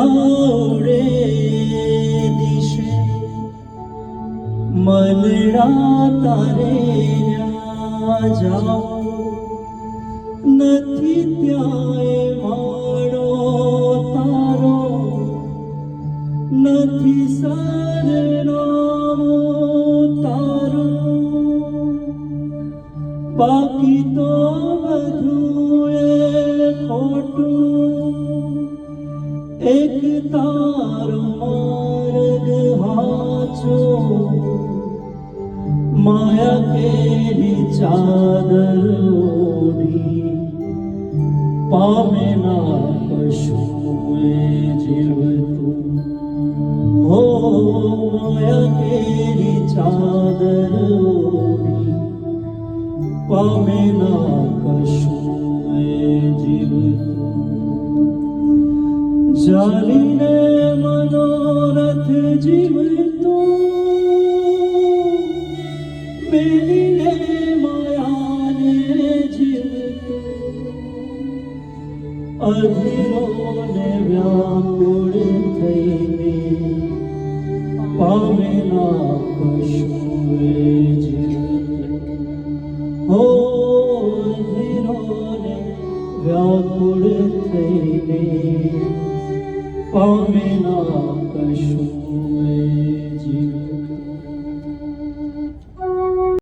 ઉડાવડે દિશે મનડા તારે ન્યા જાઓ નથી ત્યાંય માળો તારો નથી સરનામો તારો બાકી તો બધું એ ખોટું એક તારો માર્ગ હાચો માયા કેરી ચાદર ઓઢી પામે ના કશુએ જીવતું હો માયા કેરી ચાદર ઓઢી પામે ના કશુએ જીવતું જાલીને મનોરથ જીવતો બેલીને માયાને જીવતો અધીરોને વ્યાકુળ થઈને પામે ના કશુએ જીવતો હો અધીરોને વ્યાકુળ થઈને પામે ના કશું